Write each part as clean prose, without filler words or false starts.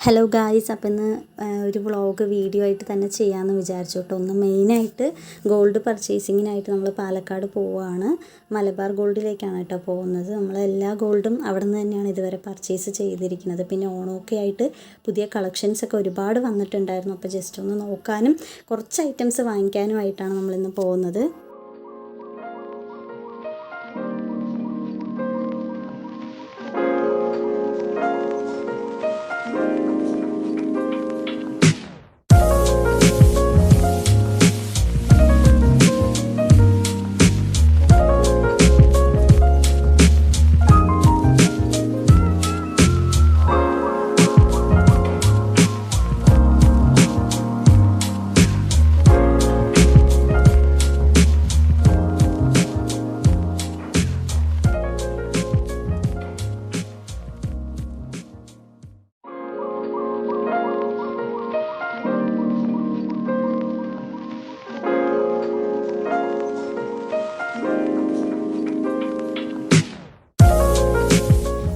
Hello guys, അപ്പം ഇന്ന് ഒരു വ്ളോഗ് വീഡിയോ ആയിട്ട് തന്നെ ചെയ്യാമെന്ന് വിചാരിച്ചു കേട്ടോ. ഒന്ന് മെയിനായിട്ട് ഗോൾഡ് പർച്ചേസിങ്ങിനായിട്ട് നമ്മൾ പാലക്കാട് പോവുകയാണ്. മലബാർ ഗോൾഡിലേക്കാണ് കേട്ടോ പോകുന്നത്. നമ്മളെല്ലാ ഗോൾഡും അവിടെ നിന്ന് തന്നെയാണ് ഇതുവരെ പർച്ചേസ് ചെയ്തിരിക്കുന്നത്. പിന്നെ ഓണമൊക്കെ ആയിട്ട് പുതിയ കളക്ഷൻസൊക്കെ ഒരുപാട് വന്നിട്ടുണ്ടായിരുന്നു. അപ്പോൾ ജസ്റ്റ് ഒന്ന് നോക്കാനും കുറച്ച് ഐറ്റംസ് വാങ്ങിക്കാനുമായിട്ടാണ് നമ്മളിന്ന് പോകുന്നത്.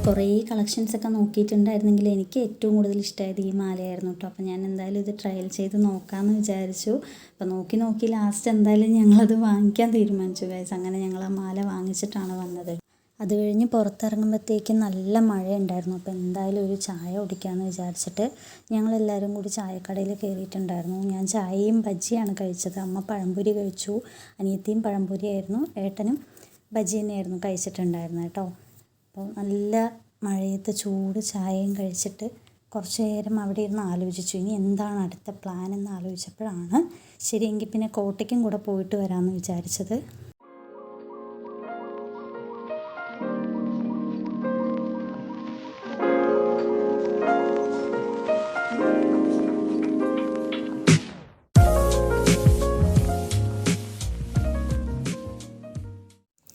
കുറേ കളക്ഷൻസൊക്കെ നോക്കിയിട്ടുണ്ടായിരുന്നെങ്കിൽ എനിക്ക് ഏറ്റവും കൂടുതൽ ഇഷ്ടമായത് ഈ മാലയായിരുന്നു കേട്ടോ. അപ്പോൾ ഞാൻ എന്തായാലും ഇത് ട്രയൽ ചെയ്ത് നോക്കാമെന്ന് വിചാരിച്ചു. അപ്പോൾ നോക്കി ലാസ്റ്റ് എന്തായാലും ഞങ്ങളത് വാങ്ങിക്കാൻ തീരുമാനിച്ചു ഗൈസ്. അങ്ങനെ ഞങ്ങൾ ആ മാല വാങ്ങിച്ചിട്ടാണ് വന്നത്. അത് കഴിഞ്ഞ് പുറത്തിറങ്ങുമ്പോഴത്തേക്കും നല്ല മഴ ഉണ്ടായിരുന്നു. അപ്പോൾ എന്തായാലും ഒരു ചായ കുടിക്കാമെന്ന് വിചാരിച്ചിട്ട് ഞങ്ങളെല്ലാവരും കൂടി ചായക്കടയിൽ കയറിയിട്ടുണ്ടായിരുന്നു. ഞാൻ ചായയും ബജ്ജിയാണ് കഴിച്ചത്. അമ്മ പഴംപൊരി കഴിച്ചു, അനിയത്തിയും പഴംപൊരി ആയിരുന്നു, ഏട്ടനും ബജ്ജി തന്നെയായിരുന്നു കഴിച്ചിട്ടുണ്ടായിരുന്നത് കേട്ടോ. അപ്പോൾ നല്ല മഴയത്ത് ചൂട് ചായയും കഴിച്ചിട്ട് കുറച്ച് നേരം അവിടെ ഇരുന്ന് ആലോചിച്ചു ഇനി എന്താണ് അടുത്ത പ്ലാൻ എന്ന് ആലോചിച്ചപ്പോഴാണ് ശരിയെങ്കിൽ പിന്നെ കോട്ടയ്ക്കും കൂടെ പോയിട്ട് വരാമെന്ന് വിചാരിച്ചത്.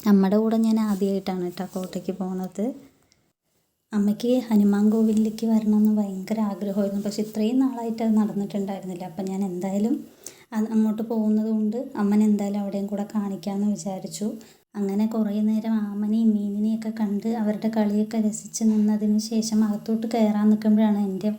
നമ്മുടെ കൂടെ ഞാൻ ആദ്യമായിട്ടാണ് കേട്ടോ കോട്ടയ്ക്ക് പോണത്. അമ്മയ്ക്ക് ഹനുമാൻ കോവിലിലേക്ക് വരണമെന്ന് ഭയങ്കര ആഗ്രഹമായിരുന്നു. പക്ഷെ ഇത്രയും നാളായിട്ട് അത് നടന്നിട്ടുണ്ടായിരുന്നില്ല. അപ്പം ഞാൻ എന്തായാലും അങ്ങോട്ട് പോകുന്നത് കൊണ്ട് അമ്മനെ എന്തായാലും അവിടെയും കൂടെ കാണിക്കാമെന്ന് വിചാരിച്ചു. അങ്ങനെ കുറേ നേരം ആമനെയും മീനിനെയൊക്കെ കണ്ട് അവരുടെ കളിയൊക്കെ രസിച്ച് നിന്നതിന് ശേഷം അകത്തോട്ട് കയറാൻ നിൽക്കുമ്പോഴാണ് എൻ്റെ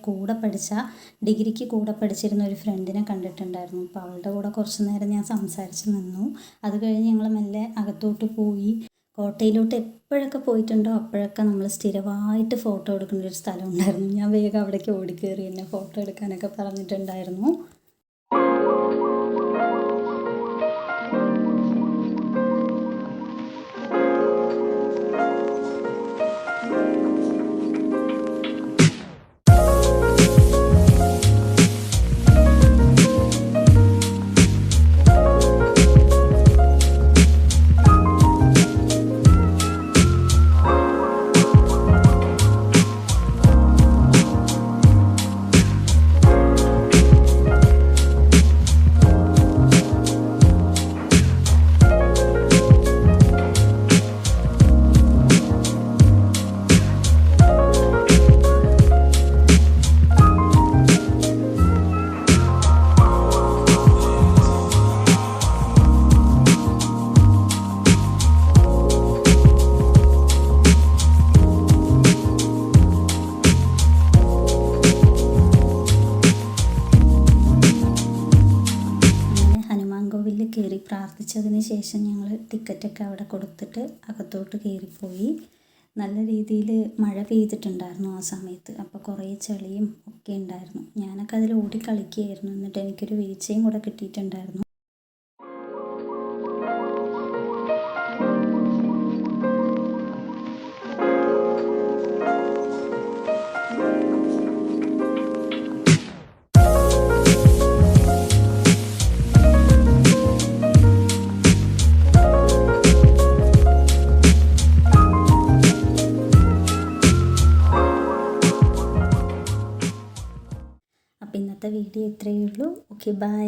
ഡിഗ്രിക്ക് കൂടെ പഠിച്ചിരുന്ന ഒരു ഫ്രണ്ടിനെ കണ്ടിട്ടുണ്ടായിരുന്നു. അപ്പോൾ അവളുടെ കൂടെ കുറച്ച് നേരം ഞാൻ സംസാരിച്ച് നിന്നു. അത് കഴിഞ്ഞ് ഞങ്ങൾ മെല്ലെ അകത്തോട്ട് പോയി. കോട്ടയിലോട്ട് എപ്പോഴൊക്കെ പോയിട്ടുണ്ടോ അപ്പോഴൊക്കെ നമ്മൾ സ്ഥിരമായിട്ട് ഫോട്ടോ എടുക്കേണ്ട ഒരു സ്ഥലം ഉണ്ടായിരുന്നു. ഞാൻ വേഗം അവിടേക്ക് ഓടിക്കയറി എന്നെ ഫോട്ടോ എടുക്കാനൊക്കെ പറഞ്ഞിട്ടുണ്ടായിരുന്നു. കയറി പ്രാർത്ഥിച്ചതിന് ശേഷം ഞങ്ങൾ ടിക്കറ്റൊക്കെ അവിടെ കൊടുത്തിട്ട് അകത്തോട്ട് കയറിപ്പോയി. നല്ല രീതിയിൽ മഴ പെയ്തിട്ടുണ്ടായിരുന്നു ആ സമയത്ത്. അപ്പോൾ കുറേ ചെളിയും ഒക്കെ ഉണ്ടായിരുന്നു. ഞാനൊക്കെ അതിൽ ഓടി കളിക്കുകയായിരുന്നു. എന്നിട്ട് എനിക്കൊരു വീഴ്ചയും കൂടെ കിട്ടിയിട്ടുണ്ടായിരുന്നു. അപ്പോൾ ഇന്നത്തെ വീഡിയോ ഇത്രയേ ഉള്ളൂ. Okay, by.